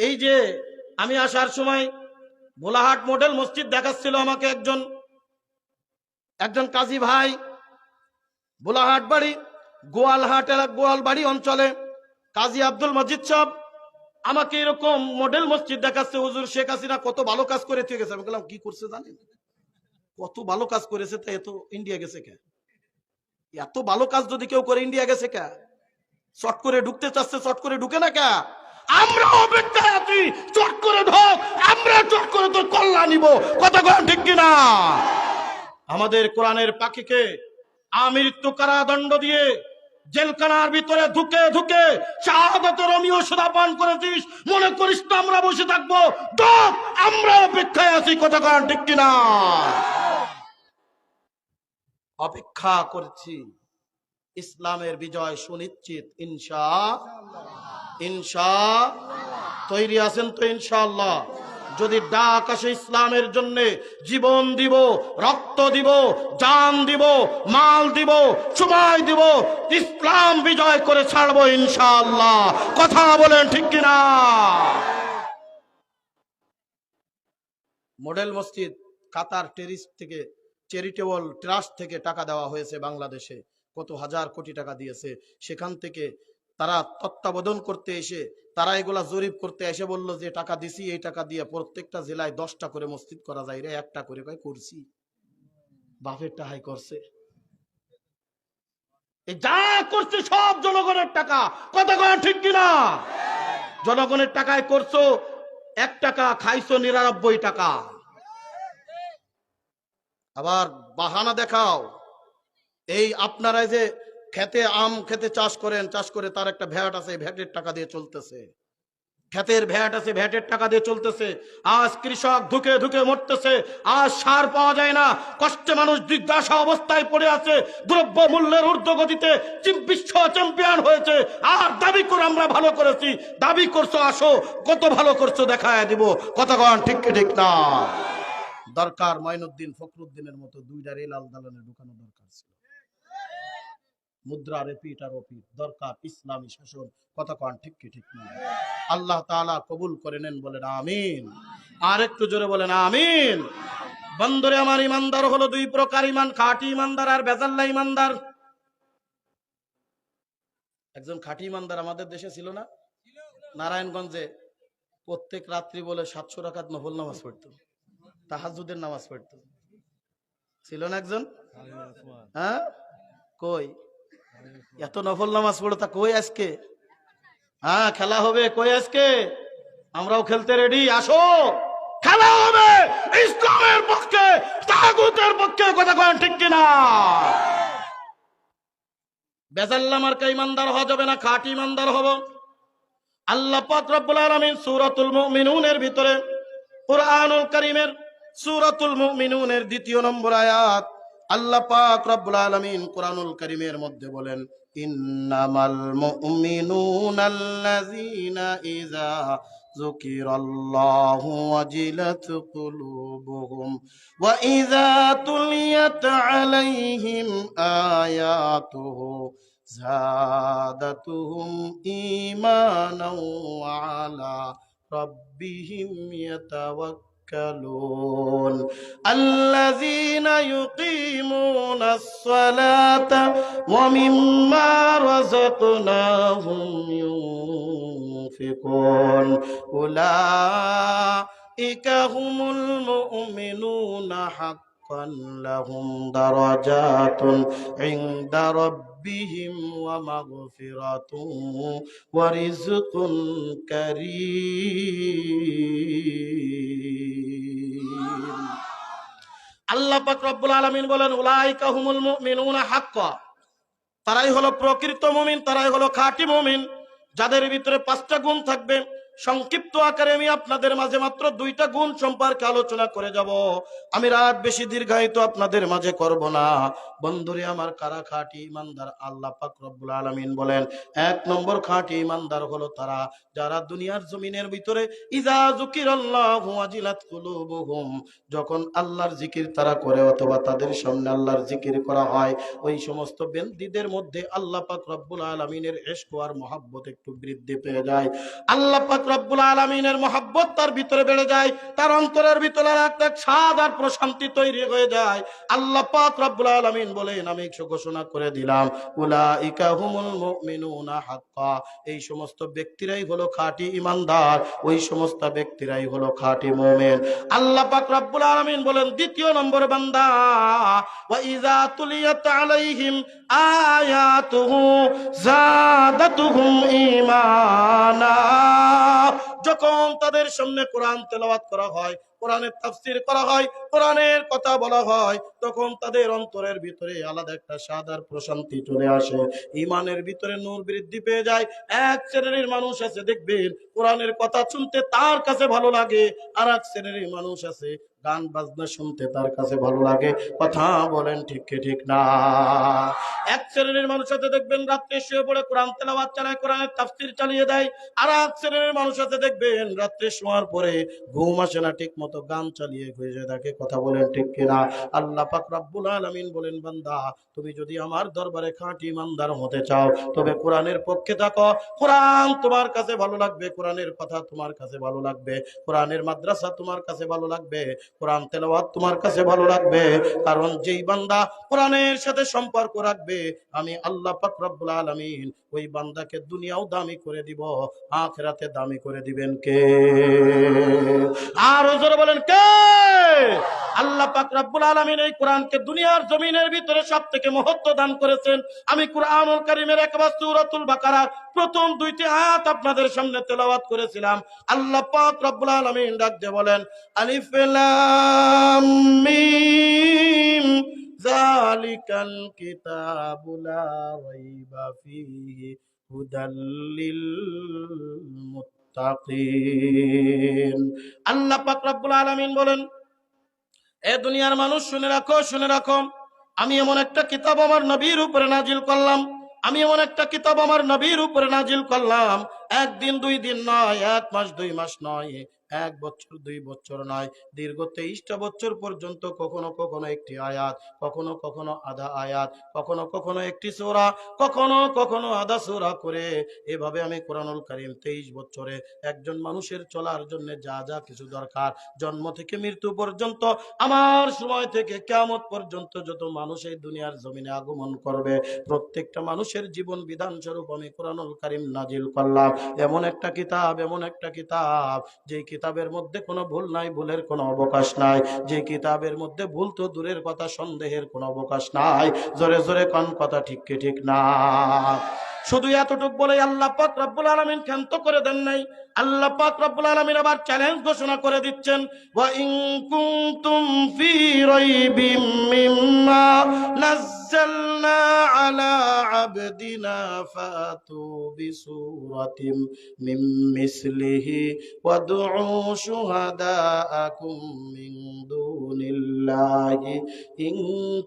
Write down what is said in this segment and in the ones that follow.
এই যে আমি আসার সময় ভোলাহাট মডেল মসজিদ দেখাচ্ছিল আমাকে একজন কাজী ভাই, ভোলাহাট বাড়ি, গোয়ালবাড়ি অঞ্চলে কাজী আব্দুল মজিদ সাহেব আমাকে এরকম মডেল মসজিদ দেখাচ্ছে। হুজুর শেখ হাসিনা কত ভালো কাজ করে ঠিক আছে। আমি বললাম কি করছে জানেন? কত ভালো কাজ করেছে, তাই এত ইন্ডিয়া গেছে কে? এত ভালো কাজ যদি কেউ করে ইন্ডিয়া গেছে কে? চট করে ঢুকতে চাচ্ছে, চট করে ঢুকে না কে? আমরা অপেক্ষায় আছি, চট করে ঢোক, আমরা চট করে তোর কল্যাণ নিব। কথা বলেন ঠিক কিনা? আমাদের কোরআনের পাখিকে আমৃত্যু কারাদণ্ড দিয়ে জেলখানার ভিতরে ঢুকে ঢুকে শাহাদাতের অমীয় সুধা পান করেছিস, মনে করিস তো আমরা বসে থাকবো? ঢোক, আমরা অপেক্ষায় আছি। কথা বলেন ঠিক কিনা? অপেক্ষা করছি, ইসলামের বিজয় সুনিশ্চিত ইনশাআল্লাহ। তৈরি আছেন তো ইনশাআল্লাহ? যদি ডাক আসে ইসলামের জন্য জীবন দিব, রক্ত দিব, জান দিব, মাল দিব, সময় দিব, ইসলাম বিজয় করে ছাড়বো ইনশাআল্লাহ। কথা বলেন ঠিক কিনা? মডেল মসজিদ কাতার চ্যারিটেবল ট্রাস্ট থেকে টাকা দেওয়া হয়েছে বাংলাদেশে, কত হাজার কোটি টাকা দিয়েছে। সেখান থেকে তারা তত্ত্বাবধান করতে এসে, তারা এগুলা জরিপ করতে এসে বললো যে টাকা দিছি, এই টাকা দিয়ে প্রত্যেকটা জেলায় 10টা করে মসজিদ করা যায় রে। একটা করে কয় করছি, বাপের টাকাই করছে। যা করছে সব জনগণের টাকা। কথা কয় ঠিক কিনা? জনগণের টাকায় করছো, 1 টাকা খাইছো 99 টাকা। আবার বাহানা দেখাও, এই আপনারা যে খেতে চাষ করেন, চাষ করে তার একটা ভ্যাট আছে, ভ্যাটের টাকা দিয়ে চলতেছে। ক্ষেতের ভ্যাট আছে, ভ্যাটের টাকা দিয়ে চলতেছে। আজ কৃষক ধুকে ধুকে মরতেছে, আজ সার পাওয়া যায় না, কষ্টে মানুষ জিজ্ঞাসা অবস্থায় পড়ে আছে, দ্রব্য মূল্যের ঊর্ধ্বগতিতে বিশ্ব চ্যাম্পিয়ন হয়েছে। আর দাবি করে আমরা ভালো করেছি। দাবি করছো, আসো কত ভালো করছো দেখায় দিব। কথা কন ঠিক কি ঠিক না? দরকার মঈনুদ্দিন ফখরুদ্দিনের মতো 2টা রেল আলদালনে ঢুকানো দরকার ছিল। মুদ্রা রিপিট আর ওপিট দরকার, ইসলামী শাসন। কথা কন ঠিক কি ঠিক না? আল্লাহ তাআলা কবুল করে নেন, বলেন আমিন। আর একটু জোরে বলেন আমিন। বন্ধুরে আমার, ইমানদার হলো 2 প্রকার, ইমান খাঁটি ইমানদার আর বেজাল্লা ইমানদার। একজন খাঁটি ইমানদার আমাদের দেশে ছিল না? নারায়ণগঞ্জে প্রত্যেক রাত্রি বলে 700 রাকাত নফল নামাজ পড়তো, তাহাজ্জুদের নামাজ পড়তো। ছিল না একজন? হ্যাঁ, কই এত নফল নামাজ পড়ো তা কই আজকে? হ্যাঁ, খেলা হবে কই আজকে? আমরাও খেলতে রেডি, আসো খেলা হবে ইসলামের পক্ষে, তাগুতের পক্ষে। কথা কন ঠিক কিনা? বেজাল্লা মার্কা ইমানদার হওয়া যাবে না, খাঁটি ইমানদার হব। আল্লাহ পাক রব্বুল আলামিন সূরাতুল মুমিনুনের ভিতরে, কুরআনুল কারীমের সূরাতুল মুমিনুনের 2 নম্বর আয়াত, আল্লাহ পাক রব্বুল আলামিন কুরআনুল কারীমের মধ্যে বলেন, ইন্নামাল মুমিনুনাল্লাযীনা ইযা যুকিরাল্লাহু ওয়াজিলাত কুলুবুহুম ওয়া ইযা তুলিয়াত আলাইহিম আয়াতুহু زادتهم إيمانا وعلى ربهم يتوكلون الذين يقيمون الصلاة ومما رزقناهم ينفقون أولئك هم المؤمنون حقا لهم درجات عند ربهم ومغفرة ورزق كريم। আল্লাহ পাক রব্বুল আলামিন বলেন, উলাইকা হুমুল মুমিনুনা হাক্কা, তারাই হলো প্রকৃত মুমিন, তারাই হলো খাঁটি মুমিন, যাদের ভিতরে 5টা গুণ থাকবে। সংক্ষিপ্ত আকারে আমি আপনাদের মাঝে মাত্র 2টা গুণ সম্পর্কে আলোচনা করে যাব। আমি রাত বেশি দীর্ঘায়িত আপনাদের মাঝে করব না। বন্ধুরে আমার, কারা খাঁটি ইমানদার? আল্লাহ পাক রব্বুল আলামিন বলেন, 1 নম্বর খাঁটি ইমানদার হলো তারা যারা দুনিয়ার জমিনের ভিতরে ইযা যুকিরাল্লাহু ওয়াজিলাত কুলুবুহুম, যখন আল্লাহর জিকির তারা করে অথবা তাদের সামনে আল্লাহর জিকির করা হয়, ওই সমস্ত বান্দীদের মধ্যে আল্লাহ পাক রব্বুল আলামিনের ইশক আর মহব্বত একটু বৃদ্ধি পেয়ে যায়। আল্লাহ পাক রব্বুল আলামিনের মহব্বত তার ভিতরে বেড়ে যায়, তার অন্তরের ভিতরে একটা স্বাদ আর প্রশান্তি তৈরি হয়ে যায়। আল্লাহ পাক রব্বুল আলামিন বলেন, আমি ঘোষণা করে দিলাম, উলাইকা হুমুল মুমিনুনা হাক্কা, এই সমস্ত ব্যক্তিরাই হলো খাঁটি ঈমানদার, ওই সমস্ত ব্যক্তিরাই হলো খাঁটি মুমিন। আল্লাহ পাক রব্বুল আলামিন বলেন দ্বিতীয় নম্বর বান্দা, ওয়া ইযা তুলিয়াত আলাইহিম আয়াতুহু যাদাতুহুম ঈমানা, যখন তাদের সামনে কোরআন তেলাওয়াত করা হয়, কোরআনের তাফসীর করা হয়, কোরআনের কথা বলা হয়, তখন তাদের অন্তরের ভিতরে আলাদা একটা স্বাদ আর প্রশান্তি চলে আসে, ঈমানের ভিতরে নূর বৃদ্ধি পেয়ে যায়। এক শ্রেণীর মানুষ আছে দেখবেন কোরআনের কথা শুনতে তার কাছে ভালো লাগে, আর এক শ্রেণীর মানুষ আছে গান বাজনা শুনতে তার কাছে ভালো লাগে। কথা বলেন ঠিক কি ঠিক না? এক শ্রেণীর মানুষ আছে দেখবেন রাত্রে শুয়ে পড়ে কোরআন তেলাওয়াত চালায়, কোরআনের তাফসীর চালিয়ে দেয়। আর এক শ্রেণীর মানুষ আছে দেখবেন রাত্রে শোয়ার পরে ঘুম আসে না, ঠিক মতো গান চালিয়ে ঘুরে থাকে। কথা বলেন ঠিক কিনা? আল্লাহ পাক রব্বুল আলামিন বলেন, বান্দা তুমি যদি আমার দরবারে খাঁটি ঈমানদার হতে চাও তবে কোরআনের পক্ষে থাকো। কোরআন তোমার কাছে ভালো লাগবে, কোরআনের কথা তোমার কাছে ভালো লাগবে, কোরআনের মাদ্রাসা তোমার কাছে ভালো লাগবে, কোরআন তেলাওয়াত তোমার কাছে ভালো লাগবে। কারণ যেই বান্দা কোরআনের সাথে সম্পর্ক রাখবে, আমি আল্লাহ পাক রব্বুল আলামিন ওই বান্দাকে দুনিয়াও দামি করে দিব, আখিরাতে দামি করে দিবেন কে? আর জোরে বলেন কে? আল্লাহ পাক রব্বুল আলামিন এই কোরআনকে দুনিয়ার জমিনের ভিতরে সবথেকে মহত্ব দান করেছেন। আমি কুরআনুল কারীমের একবার সূরাতুল বাকারার প্রথম দুইটি আয়াত আপনাদের সামনে তেলাওয়াত করেছিলাম। আল্লাহ পাক রব্বুল আলামিন ডাক দিয়ে বলেন, আলিফ লাম মিম যালিকাল কিতাবু লা রাইবা ফীহি হুদাল লিল মুত্তাকিন। আল্লাহ পাক রব্বুল আলামিন বলেন, এ দুনিয়ার মানুষ শুনে রাখো, শুনে রাখো, আমি এমন একটা কিতাব আমার নবীর উপরে নাজিল করলাম, আমি এমন একটা কিতাব আমার নবীর উপরে নাজিল করলাম, একদিন দুই দিন নয়, এক মাস দুই মাস নয়, এক বছর দুই বছর নয়, দীর্ঘ 23টা বছর পর্যন্ত কখনো কখনো একটি আয়াত, কখনো কখনো আধা আয়াত, কখনো কখনো একটি সূরা, কখনো কখনো আধা সূরা করে এভাবে আমি কোরআনুল কারীম 23 বছরে একজন মানুষের চলার জন্য যা যা কিছু দরকার, জন্ম থেকে মৃত্যু পর্যন্ত, আমার সময় থেকে কিয়ামত পর্যন্ত যত মানুষ এই দুনিয়ার জমিনে আগমন করবে, প্রত্যেকটা মানুষের জীবন বিধান স্বরূপ আমি কোরআনুল কারীম নাজিল করলাম। এমন একটা কিতাব, এমন একটা কিতাব যে কিতাবের মধ্যে কোনো ভুল নাই, ভুলের কোনো অবকাশ নাই, যে কিতাবের মধ্যে ভুল তো দূরের কথা, সন্দেহের কোনো অবকাশ নাই। জোরে জোরে কোন কথা ঠিক কি ঠিক না? শুধু এতটুক বলে আল্লাহ পাক রব্বুল আলামিন ক্ষান্ত করে দেন নাই। আল্লাহ পাক রব্বুল আলামিন আবার চ্যালেঞ্জ ঘোষণা করে দিচ্ছেন, ওয়া ইন কুনতুম ফি রাইবিম মিম্মা নাযালনা আলা আবদিনা ফাতু বিসূরাতিম মিন মিসলিহি ওয়াদউ শুহাদাআকুম মিন দুনিল্লাহি ইন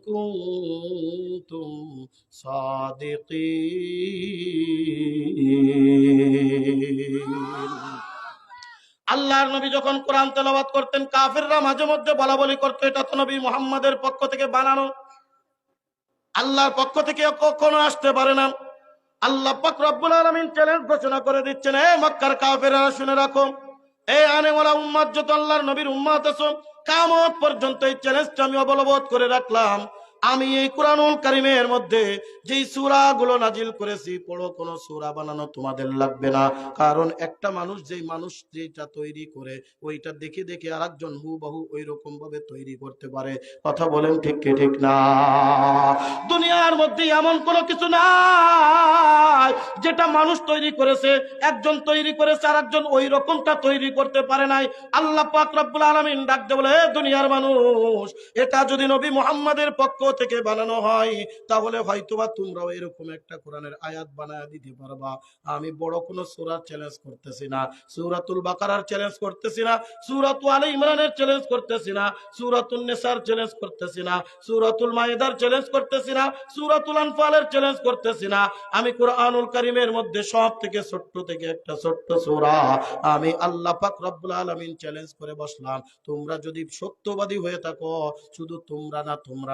কুনতুম সাদিকিন। আল্লাহর নবী যখন কোরআন তেলাওয়াত করতেন, কাফেররা মাঝে মধ্যে বলা বলি করতো এটা তো নবী মুহাম্মাদের পক্ষ থেকে বানানো, আল্লাহর পক্ষ থেকে কখনো আসতে পারে না। আল্লাহ পাক রব্বুল আলামিন চ্যালেঞ্জ ঘোষণা করে দিচ্ছেন, এ মক্কার কাফেররা শুনে রাখো, এই আনেওয়ালা উম্মত যত আল্লাহর নবীর উম্মত আছো, কিয়ামত পর্যন্ত এই চ্যালেঞ্জটা আমি অবলম্বন করে রাখলাম। আমি এই কুরআনুল কারীমের মধ্যে যেই সূরাগুলো নাজিল করেছি, পড়ো, কোনো সূরা বানানো তোমাদের লাগবে না। কারণ একটা মানুষ যেই মানুষ যেটা তৈরি করে ওইটা দেখে দেখে আরেকজন হুবহু ওই রকম ভাবে তৈরি করতে পারে। কথা বলেন ঠিক কি ঠিক না? দুনিয়ার মধ্যে এমন কোনো কিছু নাই যেটা মানুষ তৈরি করেছে, একজন তৈরি করেছে আর একজন ওই রকমটা তৈরি করতে পারে নাই। আল্লাহ পাক রব্বুল আলামিন ডাক দিয়ে বলে, হে দুনিয়ার মানুষ, এটা যদি নবী মুহাম্মাদের পক্ষ থেকে বানানো হয় তাহলে হয়তোবা তোমরাও এরকম একটা কোরআনের আয়াত বানায় দিতে পারবা। আমি বড় কোনো সূরা চ্যালেঞ্জ করতেছি না, সূরাতুল বাকারার চ্যালেঞ্জ করতেছি না, সূরাতুল আলে ইমরানের চ্যালেঞ্জ করতেছি না, সূরাতুন নিসার চ্যালেঞ্জ করতেছি না, সূরাতুল মাইদার চ্যালেঞ্জ করতেছি না, সূরাতুল আনফালের চ্যালেঞ্জ করতেছি না। আমি কুরআনুল কারীমের মধ্যে সব থেকে ছোট্ট থেকে একটা ছোট্ট সূরা আমি আল্লাহ পাক রব্বুল আলামিন চ্যালেঞ্জ করে বসলাম, তোমরা যদি সত্যবাদী হয়ে থাকো, শুধু তোমরা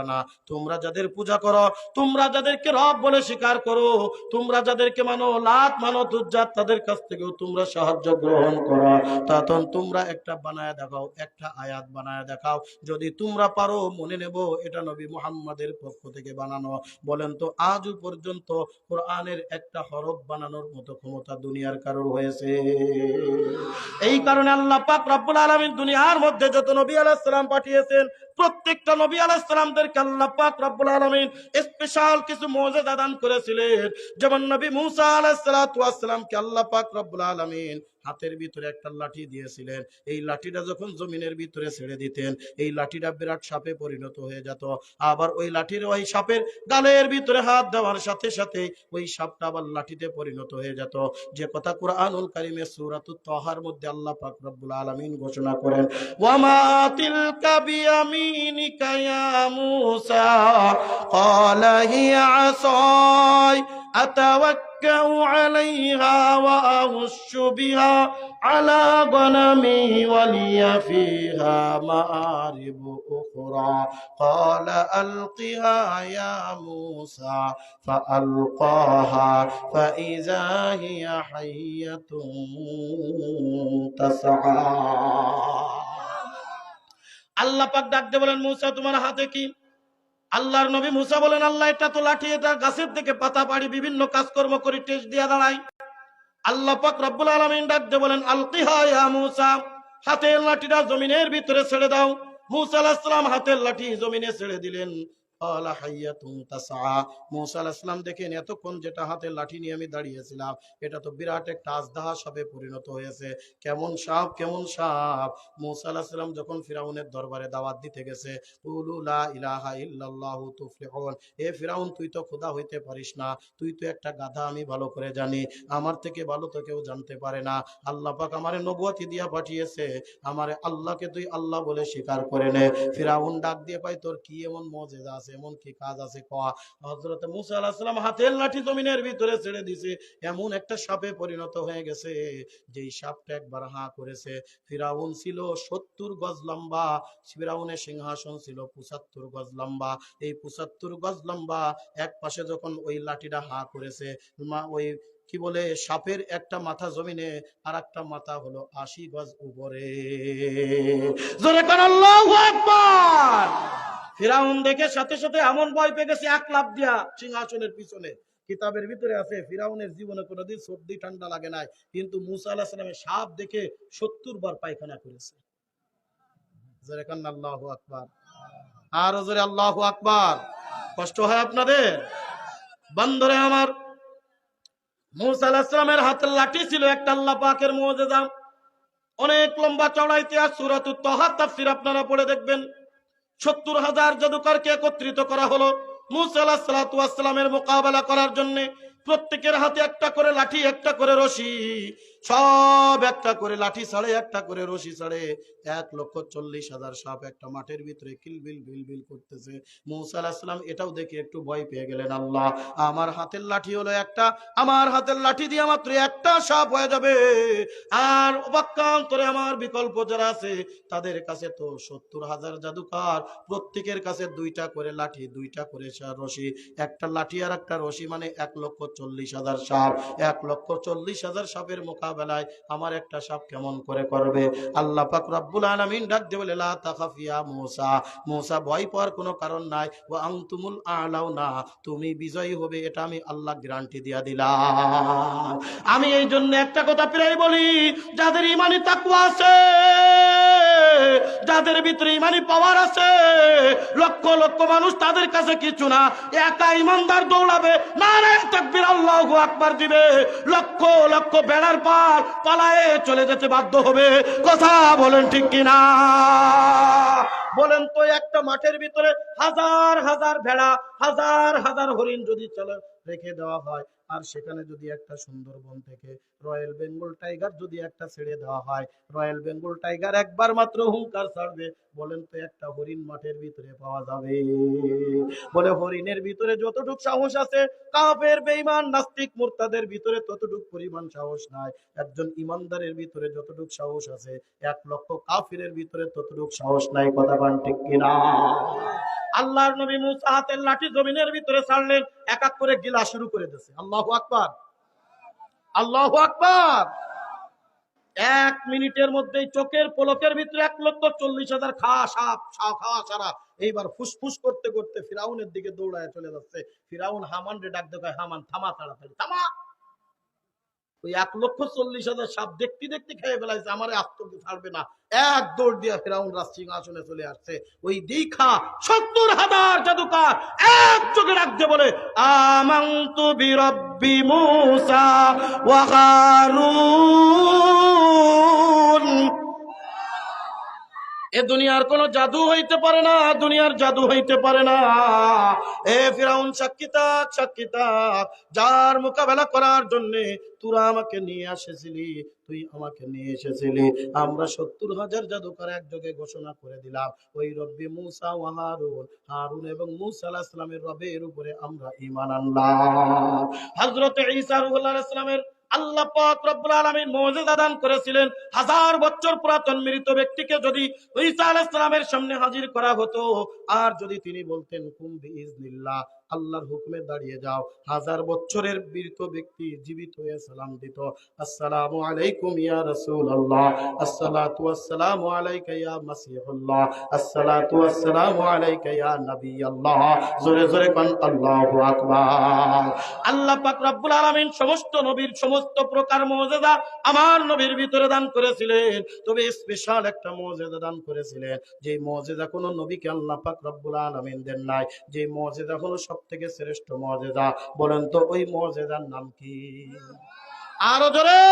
না, তোমরা যাদের পূজা করো, তোমরা যাদেরকে রব বলে স্বীকার করো, তোমরা যাদেরকে মানো, লাত মানো, তুজ্জাত, তাদের কাছ থেকেও তোমরা সাহায্য গ্রহণ করো। তখন তোমরা একটা বানায় দেখাও, একটা আয়াত বানায় দেখাও, যদি তোমরা পারো মনে নেব এটা নবী মুহাম্মাদের পক্ষ থেকে বানানো। বলেন তো আজও পর্যন্ত কোরআনের একটা হরফ বানানোর মতো ক্ষমতা দুনিয়ার কারোর হয়েছে? এই কারণে আল্লাহ পাক রব্বুল আলামিন দুনিয়ার মধ্যে যত নবী আলাইহিস সালাম পাঠিয়েছেন, প্রত্যেকটা নবী আলাইহিস সালামদেরকে আল্লাহ পাক রব্বুল আলামিন স্পেশাল কিছু মুজিজা দান করেছিলেন। যেমন নবী মুসা আলাইহিস সালাতু ওয়াস সালামকে আল্লাহ পাক রব্বুল আলামিন হাতের ভিতরে একটা লাঠি দিয়েছিলেন। এই লাঠিটা যখন জমিনের ভিতরে ছেড়ে দিতেন, এই লাঠিটা বিরাট সাপে পরিণত হয়ে যেত। আবার ওই লাঠির ওই সাপের গালের ভিতরে হাত দেওয়ার সাথে সাথে ওই সাপটা আবার লাঠিতে পরিণত হয়ে যেত। যে কথা কুরআনুল কারীমের সূরাতুত তাহার মধ্যে আল্লাহ পাক রব্বুল আলামিন ঘোষণা করেন, ওয়ামা তিলকা বিয়ামিনিকা ইয়া মূসা ক্বালা হিয়া আসাই আতাওয়াক্কাউ আলাইহা ওয়া আহুশু বিহা আলা গনামি ওয়া লিয়া ফিহা মাআরিব উখরা ক্বালা আলকিহা ইয়া মূসা ফাআলকাহা ফাইযা হিয়া হাইয়াতুন তাসআ। আল্লাহ পাক ডাক দিয়ে বলেন, মূসা তোমার হাতে কি? আল্লাহর নবী মুসা বলেন, আল্লাহ এটা তো লাঠি, এটা গাছের থেকে পাতা পাড়ি বিভিন্ন কাজকর্ম করে টেস্ট দিয়া দাঁড়ায়। আল্লাহ পাক রব্বুল আলামিন ডাক দিয়ে বলেন, আলকিহা ইয়া মূসা, হাতের লাঠিটা জমিনের ভিতরে ছেড়ে দাও। মূসা আলাইহিস সালাম হাতের লাঠি জমিনে ছেড়ে দিলেন। ক্বালা হাইয়াতুন তাসআ। মূসা আলাইহিস সালাম দেখেন এতক্ষণ যেটা হাতের লাঠি নিয়ে আমি দাঁড়িয়েছিলাম, এটা তো বিরাট একটা আজদাহা সাপে পরিণত হয়েছে। কেমন সাপ, কেমন সাপ! মূসা আলাইহিস সালাম যখন ফিরাউনের দরবারে দাওয়াত দিতে গেছে, কুলু লা ইলাহা ইল্লাল্লাহু তুফলিহুন, এ ফিরাউন তুই তো খোদা হইতে পারিস না, তুই তো একটা গাধা, আমি ভালো করে জানি, আমার থেকে ভালো তো কেউ জানতে পারে না। আল্লাহ পাক আমারে নবুয়তি দিয়া পাঠিয়েছে, আমারে আল্লাহকে তুই আল্লাহ বলে স্বীকার করে নে। ফিরাউন ডাক দিয়ে পাই, তোর কি এমন মুজিজা আছে, এমন কি কাজ আছে কয়া। হযরত মূসা আলাইহিস সালাম হাতের লাঠি জমিনের ভিতরে ছেড়ে দিয়েছে, এমন একটা সাপে পরিণত হয়ে গেছে, যেই সাপটা একবার হাঁ করেছে। ফিরাউন ছিল ৭০ গজ লম্বা, ফিরাউনের সিংহাসন ছিল ৭৫ গজ লম্বা। এই ৭৫ গজ লম্বা এক পাশে যখন ওই লাঠিটা হাঁ করেছে, ওই কি বলে সাপের একটা মাথা জমিনে আর একটা মাথা হলো ৮০ গজ উপরে। জোরে কান আল্লাহু আকবার। ফিরাউন দেখে সাথে সাথে এমন ভয় পেয়ে গেছে, এক লাফ দিয়া সিংহাসনের পিছনে। কিতাবের ভিতরে আছে ফিরাউনের জীবনে কোনোদিন সর্দি ঠান্ডা লাগে নাই, কিন্তু মূসা আলাইহিস সালামের সাপ দেখে ৭০ বার পায়খানা করেছে। জোরে কান আল্লাহু আকবার। আর জোরে আল্লাহু আকবার। কষ্ট হয় আপনাদের? বন্ধুরে আমার, মূসা আলাইহিস সালামের হাতের লাঠি ছিল একটা আল্লাহ পাকের মুজিজা। অনেক লম্বা চওড়া ইতিহাস, সূরাতুত তাহা তাফসীর আপনারা পড়ে দেখবেন। ৭০,০০০ জাদুকরকে একত্রিত করা হলো মূসা আলাইহিস সালাতু ওয়াস সালামের মোকাবেলা করার জন্য। প্রত্যেকের হাতে একটা করে লাঠি, একটা করে রশি, সব একটা করে লাঠি ছাড়ে, একটা করে রশি ছাড়ে। ১,৪০,০০০ সাপ একটা মাঠের ভিতরে কিলবিল বিলবিল করতেছে। মূসা আলাইহিস সালাম এটাও দেখে একটু ভয় পেয়ে গেলেন, আল্লাহ আমার হাতের লাঠি হলো একটা, আমার হাতের লাঠি দিয়ে মাত্র একটা সাপ হয়ে যাবে, আর অবাক্যান্তরে আমার বিকল্প যারা আছে তাদের কাছে তো ৭০,০০০ জাদুকর, প্রত্যেকের কাছে দুইটা করে লাঠি, দুইটা করে রশি, একটা লাঠি আর একটা রশি মানে ১,৪০,০০০ সাপ। ১,৪০,০০০ সাপের মোকাবেলায় আমার একটা সাপ কেমন করে করবে? আল্লাহ পাক রব্বুল আলামিন ডাক দিয়ে বলে, লা তাখাফ ইয়া মূসা, মূসা ভয় পাওয়ার কোনো কারণ নাই, ওয়া আনতুমুল আ'লাউনা, তুমি বিজয়ী হবে, এটা আমি আল্লাহ গ্যারান্টি দিয়া দিলাম। আমি এই জন্য একটা কথা প্রায় বলি, যাদের ঈমানি তাকওয়া আছে, যাদের ভিতরে ঈমানি পাওয়ার আছে, লক্ষ লক্ষ মানুষ তাদের কাছে কিছু না, একা ঈমানদার দৌড়াবে, নারায়ে তাকবীর আল্লাহু আকবার দিবে, লক্ষ লক্ষ বেড়ার পার পালায়ে চলে যেতে বাধ্য হবে। কথা বলেন ঠিক কিনা? বলেন তো, একটা মাঠের ভিতরে হাজার হাজার ভেড়া, হাজার হাজার হরিণ যদি চলে রেখে দেওয়া হয়, আর সেখানে যদি একটা সুন্দরবন থেকে রয়্যাল বেঙ্গল টাইগার যদি একটা ছেড়ে দেওয়া হয়, রয়্যাল বেঙ্গল টাইগার একবার মাত্র হুঙ্কার ছাড়বে, বলেন তো একটা হরিণ মাঠের ভিতরে পাওয়া যাবে? বলে হরিণের ভিতরে যতটুক সাহস আছে, কাফের বেঈমান নাস্তিক মুরতাদের ভিতরে ততটুক পরিমাণ সাহস নাই। একজন ইমানদারের ভিতরে যতটুক সাহস আছে, 1,00,000 কাফিরের ভিতরে ততটুক সাহস নাই। কথা বলেন ঠিক কিনা? আল্লাহর নবী মুসা হাতের লাঠি জমিনের ভিতরে ছাড়লেন, এক এক করে গিলা শুরু করে দিয়েছে। আল্লাহু আকবার, আল্লাহু আকবার। 1 মিনিটের মধ্যেই চোখের পলকের ভিতরে 1,40,000 খাওয়া সারা এইবার ফুসফুস করতে করতে ফিরাউনের দিকে দৌড়ায় চলে যাচ্ছে। ফিরাউন হামান রে ডাক দেয়, হামান থামা, তাড়াতাড়ি থামা। ওই 1,40,000 সাপ দেখতে দেখতে খেয়ে ফেলাইছে, আমারে আস্ত ছাড়বে না। এক দৌড় দিয়া ফিরাউন রাজ সিংহাসনে চলে আসছে। ওই দেখা 70,000 জাদুকর এক চোখে রাখতে বলে, আমানতু বিরব্বি মূসা ওয়া হারুন। এ দুনিয়ার কোন জাদু হইতে পারে না, দুনিয়ার জাদু হইতে পারে না। এ ফিরাউন সাক্ষী থাক, যার মোকাবেলা করার জন্য তোরা আমাকে নিয়ে এসেছিলি, তুই আমাকে নিয়ে এসেছিলি। আমরা 70,000 জাদুকর একযোগে ঘোষণা করে দিলাম, ওই রব্বি মূসা ওয়া হারুন, হারুন এবং মূসা আলাইহিস সালামের রবের উপরে আমরা ঈমান আনলাম। হযরত ঈসা আলাইহিস সালামের আল্লাহ পাক রব্বুল আলামিন মুজিজা দান করেছিলেন। 1000 বছর পুরাতন মৃত ব্যক্তিকে যদি ঈসা আলাইহিস সালামের সামনে হাজির করা হতো, আর যদি তিনি বলতেন কুম বিইজনিল্লাহ, আল্লাহর হুকুমে দাঁড়িয়ে যাও, 1000 বছরের মৃত ব্যক্তি জীবিত হয়ে সালাম দিত, আসসালামু আলাইকুম ইয়া রাসূলুল্লাহ, আসসালাতু ওয়াসসালামু আলাইকা ইয়া মাসিহুল্লাহ, আসসালাতু ওয়াসসালামু আলাইকা ইয়া নবিয়াল্লাহ। জোরে জোরে কোন আল্লাহু আকবার। আল্লাহ পাক রব্বুল আলামিন সমস্ত নবীর সমস্ত প্রকার মুজিজা আমার নবীর ভিতরে দান করেছিলেন, তবে স্পেশাল একটা মুজিজা দান করেছিলেন, যে মুজিজা কোন নবীকে আল্লাহ পাক রব্বুল আলামিন দেন নাই, যে মুজিজা হলো সবথেকে শ্রেষ্ঠ মুজিজা। বলেন তো ওই মুজিজার নাম কি? আরো জোরে।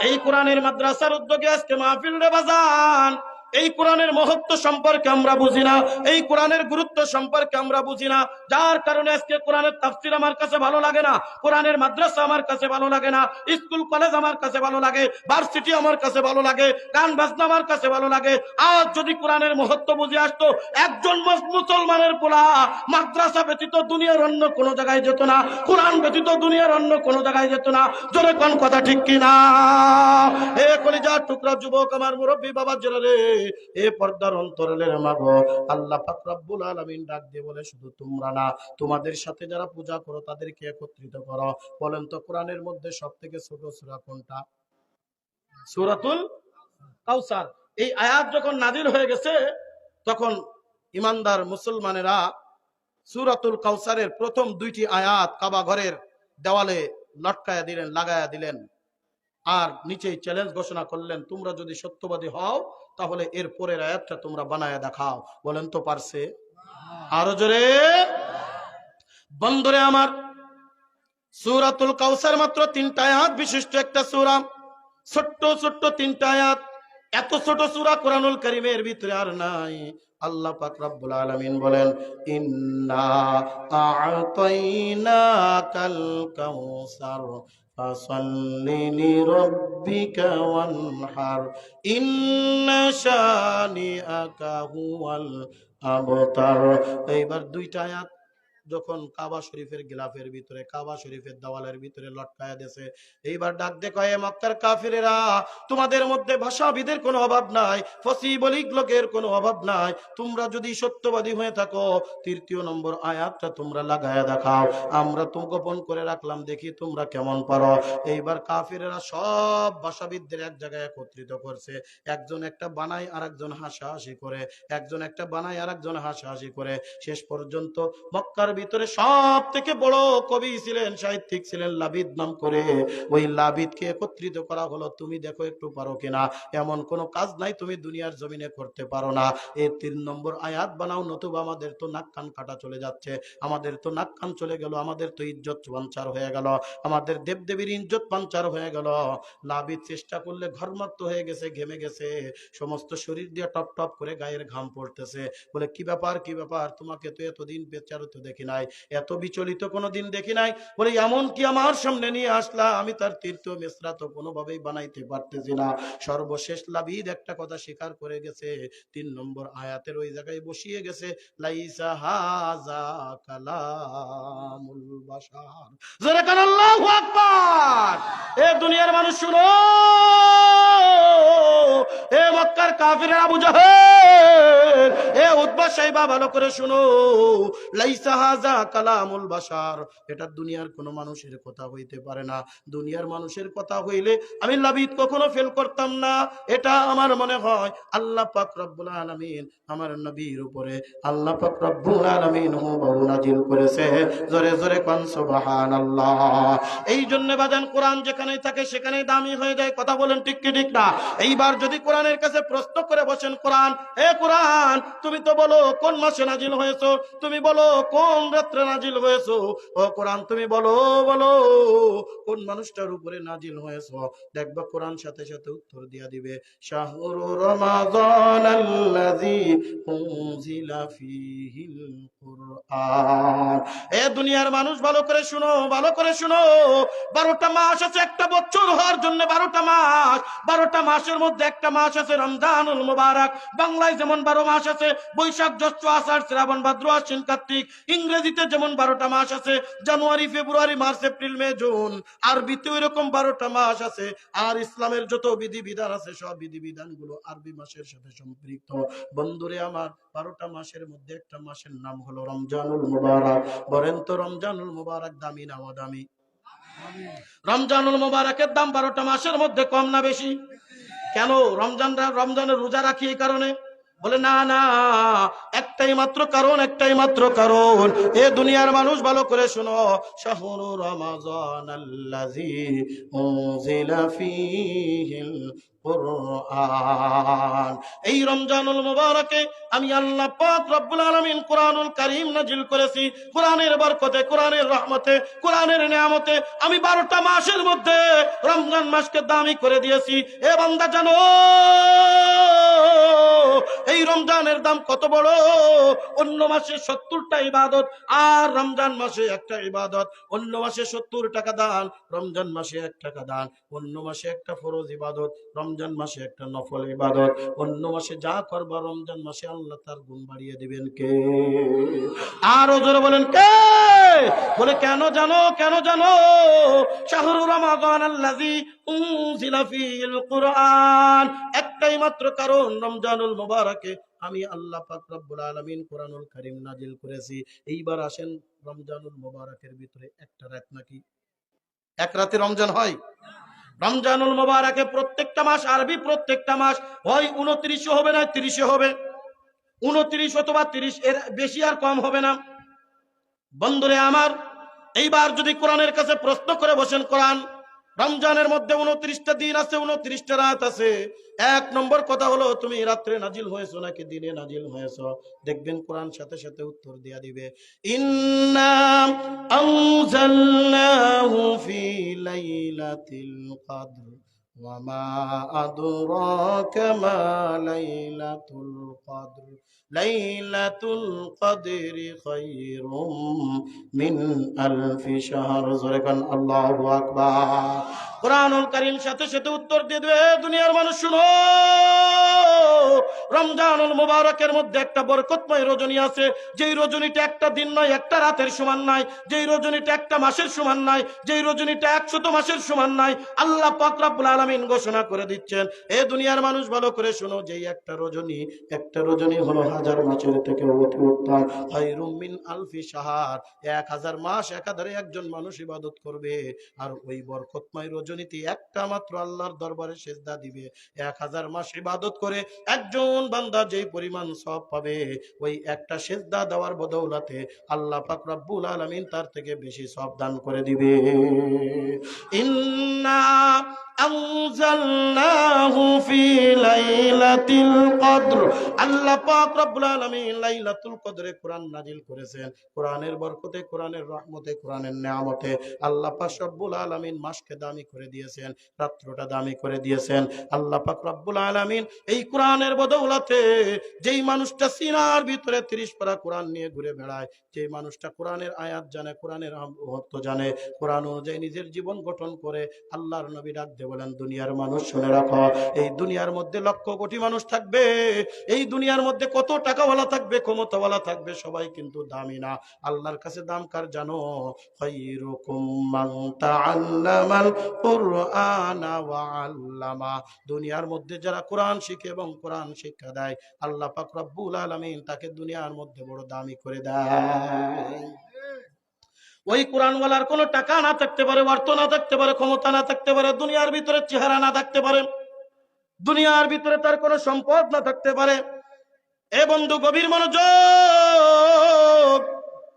এই কোরআনের মাদ্রাসার উদ্যোগে আজকে মাহফিল রে বাজান। এই কোরআনের মহত্ব সম্পর্কে আমরা বুঝি না, এই কোরআনের গুরুত্ব সম্পর্কে আমরা বুঝি না, যার কারণে আজকে কোরআনের তাফসীর আমার কাছে ভালো লাগে না, কোরআনের মাদ্রাসা আমার কাছে ভালো লাগে না, স্কুল কলেজ আমার কাছে ভালো লাগে, ভার্সিটি আমার কাছে ভালো লাগে, গান বাজনা আমার কাছে ভালো লাগে। আজ যদি কোরআনের মহত্ব বুঝে আসতো, একজন মুসলমানের পোলা মাদ্রাসা ব্যতীত দুনিয়ার অন্য কোনো জায়গায় যেত না, কোরআন ব্যতীত দুনিয়ার অন্য কোনো জায়গায় যেত না। জোরে কোন কথা ঠিক কিনা? হে কলিজার টুকরা যুবক, আমার মুরব্বী বাবা যারা রে, এ পর্দার অন্তরালের মাগো, আল্লাহ পাক রব্বুল আলামিন ডাক দিয়ে বলে, শুধু তোমরা না, তোমাদের সাথে যারা পূজা করো তাদেরকে একত্রিত করো। বলেন তো কোরআনের মধ্যে সবথেকে ছোট সূরা কোনটা? সূরাতুল কাউসার। এই আয়াত যখন নাযিল হয়ে গেছে, তখন ইমানদার মুসলমানেরা সূরাতুল কাউসারের প্রথম 2টি আয়াত কাবা ঘরের দেওয়ালে লটকায়া দিলেন, লাগায়া দিলেন, আর নিচেই চ্যালেঞ্জ ঘোষণা করলেন, তোমরা যদি সত্যবাদী হও তাহলে এর পরের আয়াতটা তোমরা বানায়া দেখাও। বলেন তো পারছে? আরো জোরে। বন্ধুরে আমার, সূরাতুল কাউসার মাত্র 3টা আয়াত বিশিষ্ট একটা সূরা, ছোট্ট ছোট্ট 3টা আয়াত। এত ছোট সূরা কোরআনুল কারীমের ভিতরে আর নাই। আল্লাহ পাক রব্বুল আলামিন বলেন, ইন্না আ'তাইনাকাল কাউসার ফাসাল্লি লিরাব্বিকা ওয়ানহার ইন্না শানিআকা হুয়াল আবতার। এইবার 2টা আয়াত যখন কাবা শরীফের গিলাফের ভিতরে, কাবা শরীফের দেওয়ালের ভিতরে লটকায়া দিয়েছে, এইবার ডাক দে কয়, মক্কার কাফিরেরা, তোমাদের মধ্যে ভাষাবিদের কোনো অভাব নাই, ফসি বলিক লোকের কোনো অভাব নাই, তোমরা যদি সত্যবাদী হয়ে থাকো 3য় নম্বর আয়াতটা তোমরা লাগায়া দেখাও, আমরা তো গোপন করে রাখলাম, দেখি তোমরা কেমন পারো। এইবার কাফিরেরা সব ভাষাবিদদের এক জায়গায় একত্রিত করছে, একজন একটা বানায় আর একজন হাসাহাসি করে, একজন একটা বানায় আর একজন হাসাহাসি করে, শেষ পর্যন্ত মক্কার ভিতরে সব থেকে বড় কবি ছিলেন, সাহিত্যিক ছিলেন লাবিদ নাম করে, ওই লাবিদকে একত্রিত করা হলো, তুমি দেখো একটু পারো কিনা, এমন কোন কাজ নাই তুমি দুনিয়ার জমিনে করতে পারো না, এই 3 নম্বর আয়াত বানাও, নতুবা আমাদের তো নাক কান কাটা চলে যাচ্ছে, আমাদের তো নাক কান চলে গেল, আমাদের তো ইজ্জত পাঞ্চার হয়ে গেল, আমাদের দেবদেবীর ইজ্জত পাঞ্চার হয়ে গেল। লাবিদ চেষ্টা করলে ঘর্মাক্ত হয়ে গেছে, ঘেমে গেছে, সমস্ত শরীর দিয়ে টপ টপ করে গায়ের ঘাম পড়তেছে, বলে কি ব্যাপার, কি ব্যাপার, তোমাকে তো এতদিন বেচারত দেখি নাই, এত বিচলিত কোনোদিন দেখি নাই। বলে এমন কি আমার সামনে নিয়ে আসলা, আমি তার তৃতীয় মিসরা তো কোনোভাবেই বানাইতে পারতেছি না। সর্বশেষ লাবিদ একটা কথা স্বীকার করে গেছে, 3 নম্বর আয়াতের ওই জায়গায় বসিয়ে গেছে, লাইসা হাযা কালামুল বাশার। জোরে কান আল্লাহু আকবার। এ দুনিয়ার মানুষ শুনো, এ মক্কার কাফিররা, আবু জাহেল, এ উতবা সাইবা, ভালো করে শুনো, লাইসা হাযা কালামুল বাশার, এটা দুনিয়ার কোন মানুষের কথা হইতে পারে না। দুনিয়ার মানুষের কথা হইলে আমি লাবিদ কখনো ফেল করতাম না। এটা আমার মনে হয় আল্লাহ পাক রব্বুল আলামিন আমার নবীর উপরে, আল্লাহ পাক রব্বুল আলামিন হুবহু নাজিল করেছে। জোরে জোরে কোন সুবহানাল্লাহ। এই জন্য বাজান কোরআন যেখানেই থাকে সেখানেই দামি হয়ে যায়। কথা বলেন ঠিক কি ঠিক না? এইবার যদি কোরআনের কাছে প্রশ্ন করে বসেন, কোরআন, এ কোরআন, তুমি তো বলো কোন মাসে নাজিল হয়েছো, তুমি বলো কোন রাত্রে নাজিল হয়েছো, ও কোরআন তুমি বলো বলো কোন মানুষটার উপরে নাজিল হয়েছো, দেখবা কোরআন সাথে সাথে উত্তর দিয়া দিবে, শাহরু রমাযানাল্লাযী উনজিলা ফীহিল কুরআন। এ দুনিয়ার মানুষ ভালো করে শুনো, ভালো করে শুনো, 12টা মাস আছে একটা বছর হওয়ার জন্য, 12টা মাস, 12টা মাসের মধ্যে একটা মাস আছে রমজানুল মুবারক। বাংলায় যেমন 12 মাস আছে, বৈশাখ জ্যৈষ্ঠ আষাঢ় শ্রাবণ ভাদ্র আশ্বিন কার্তিক, ইংরেজিতে যেমন 12টা মাস আছে, January February March April May June, আরবিতে এরকম 12টা মাস আছে। আর ইসলামের যত বিধিবিধান আছে সব বিধিবিধানগুলো আরবি মাসের সাথে সম্পৃক্ত। বন্ধুরে আমার, 12টা মাসের মধ্যে একটা মাসের নাম হলো রমজানুল মুবারক। বলেন তো রমজানুল মুবারক দামি না অদামি? রমজানুল মুবারকের দাম 12টা মাসের মধ্যে কম না বেশি? কেন? রমজানের রোজা রাখি এই কারণে? বলে না না, একটাই মাত্র কারণ, একটাই মাত্র কারণ। এ দুনিয়ার মানুষ ভালো করে শোনো, শাহরু রমাযানাল্লাযী উনজিলা ফীহিল কুরআন। এই রমজানুল মুবারকে আমি আল্লাহ পাক রব্বুল আলামিন কোরআনুল কারীম নাজিল করেছি। কোরআনের বরকতে, কোরআনের রহমতে, কোরআনের নিয়ামতে আমি 12টা মাসের মধ্যে রমজান মাসকে দামি করে দিয়েছি। এ বান্দা জানো এই রমজানের দাম কত বড়? অন্য মাসে 70টা ইবাদত আর রমজান মাসে একটা ইবাদত। অন্য মাসে 70 টাকা দান, রমজান মাসে 1 টাকা দান। অন্য মাসে একটা ফরজ ইবাদত, রমজান মাসে একটা নফল ইবাদত। অন্য মাসে যা করবা রমজান মাসে আল্লাহ তার গুণ বাড়িয়ে দিবেন কে? আর ওজোরে বলেন কে? বলে কেন জানো? কেন জানো? শাহরু রমাযানাল্লাযী উনজিলা ফীহিল কুরআন, একটাই মাত্র কারণ, রমজানুল মুবারকে আমি আল্লাহ পাক রব্বুল আলামিন কোরআনুল কারীম নাজিল করেছি। এইবার আসেন, রমজানুল মুবারকের ভিতরে একটা রাত নাকি এক রাতে রমজান হয়? রমজানুল মুবারকে প্রত্যেকটা মাস, আরবি প্রত্যেকটা মাস হয় 29 হবে না 30 হবে, 29 অথবা 30, এর বেশি আর কম হবে না। বন্ধুরে আমার, এইবার যদি কোরআনের কাছে প্রশ্ন করে বসেন, কোরআন, রমজানের মধ্যে 29টা দিন আছে, 29টা রাত আছে, 1 নম্বর কথা হলো তুমি রাত্রে নাজিল হয়েছো নাকি দিনে নাজিল হয়েছো? দেখবেন কোরআন সাথে সাথে উত্তর দিয়া দিবে, ইন্না আনজালনাহু ফি লাইলাতিল কদর ওয়া মা আদরাকা মা লাইলাতুল কদর লাইলাতুল কদরি খায়রুম মিন আলফি শাহর। জোরে কান আল্লাহু আকবার। কোরআনুল কারীম সাথে সাথে উত্তর দিয়ে দেবে, দুনিয়ার মানুষ শুনো, রমজানুল মুবারকের মধ্যে একটা বরকতময় রজনী আছে, যেই রজনীটা একটা দিন নয়, একটা রাতের সমান নয়, যেই রজনীটা একটা মাসের সমান নয়, যেই রজনীটা 100 মাসের সমান নয়। আল্লাহ পাক রব্বুল আলামিন ঘোষণা করে দিচ্ছেন, এ দুনিয়ার মানুষ ভালো করে শোনো, যেই একটা রজনী হলো 1000 মাসের থেকে অতি উত্তম। খায়রুম মিন আলফি শাহর, 1000 মাস একাধারে একজন মানুষ ইবাদত করবে, আর ওই বরকতময় রজনীতে একটা মাত্র আল্লাহর দরবারে সিজদা দিবে। 1000 মাস ইবাদত করে একজন বান্দা যেই পরিমাণ সওয়াব পাবে, ওই একটা সিজদা দেওয়ার বদৌলতে আল্লাহ পাক রব্বুল আলামিন তার থেকে বেশি সওয়াব দান করে দিবে। ইন্না আনজালনাহু ফি লাইলাতিল কদর। আল্লাহ পাক রব্বুল আলামিন লাইলাতুল কদরে কোরআন নাজিল করেছেন। কোরআনের বরকতে, কোরআনের রহমতে, কোরআনের নিয়ামতে আল্লাহ পাক রব্বুল আলামিন মাসকে দামি করে দিয়েছেন, রাত্রটা দামি করে দিয়েছেন। আল্লাহ পাক রব্বুল আলামিন এই কোরআনের বদৌলতে যেই মানুষটা সিনার ভিতরে 30 পারা কোরআন নিয়ে ঘুরে বেড়ায়, যেই মানুষটা কোরআনের আয়াত জানে, কোরআনের অর্থ জানে, কোরআন অনুযায়ী নিজের জীবন গঠন করে, আল্লাহর নবী ডাক দিয়ে বলেন, দুনিয়ার মানুষ শুনে রাখো, এই দুনিয়ার মধ্যে লক্ষ কোটি মানুষ থাকবে, এই দুনিয়ার মধ্যে কত টাকাওয়ালা থাকবে, ক্ষমতাওয়ালা থাকবে, সবাই কিন্তু দামি না। আল্লাহর কাছে দাম কার জানো? খায়রুকুম মান তাআল্লামাল কুরআনা ওয়া আল্লামা। দুনিয়ার মধ্যে যারা কোরআন শিখে এবং কোরআন শিক্ষা দেয়, আল্লাহ পাক রব্বুল আলামিন তাকে দুনিয়ার মধ্যে বড় দামি করে দেয়। ওই কোরআনওয়ালার কোনো টাকা না থাকতে পারে, অর্থ না থাকতে পারে, ক্ষমতা না থাকতে পারে, দুনিয়ার ভিতরে চেহারা না থাকতে পারে, দুনিয়ার ভিতরে তার কোনো সম্পদ না থাকতে পারে। এ বন্ধু, গভীর মনোযোগ।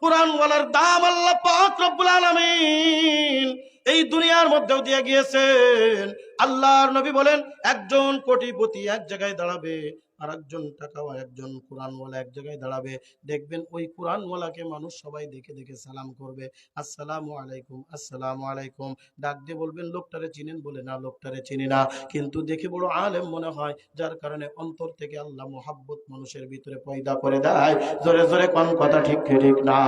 কোরআনওয়ালার দাম আল্লাহ পাক রব্বুল আলামিন এই দুনিয়ার মধ্যেও দিয়ে গিয়েছেন। আল্লাহর নবী বলেন, একজন কোটিপতি এক জায়গায় দাঁড়াবে, আর একজন টাকাওয়ালা, একজন কোরআনওয়ালা এক জায়গায় দাঁড়াবে। দেখবেন ওই কোরআনওয়ালাকে মানুষ সবাই দেখে দেখে সালাম করবে, আসসালামু আলাইকুম, আসসালামু আলাইকুম। ডাক দিয়ে বলবেন, লোকটারে চিনেন? বলে না, লোকটারে চিনি না, কিন্তু দেখে বড় আলেম মনে হয়, যার কারণে অন্তর থেকে আল্লাহ মোহাব্বত মানুষের ভিতরে পয়দা করে দেয়। জোরে জোরে কোন কথা ঠিক ঠিক না?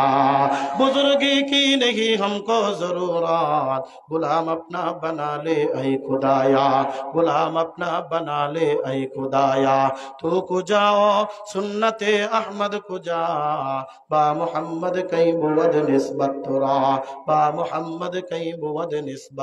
বুজুর্গি কি নেহি हमको जरूरत, गुलाम अपना बना ले ऐ खुदाया, गुलाम अपना बना ले ऐ खुदाया। तू कुजाओ सुन्नते अहमद कुजा, बा मोहम्मद कई बुवद निस्बत तुरा, बा मोहम्मद कई बुवद निस्बत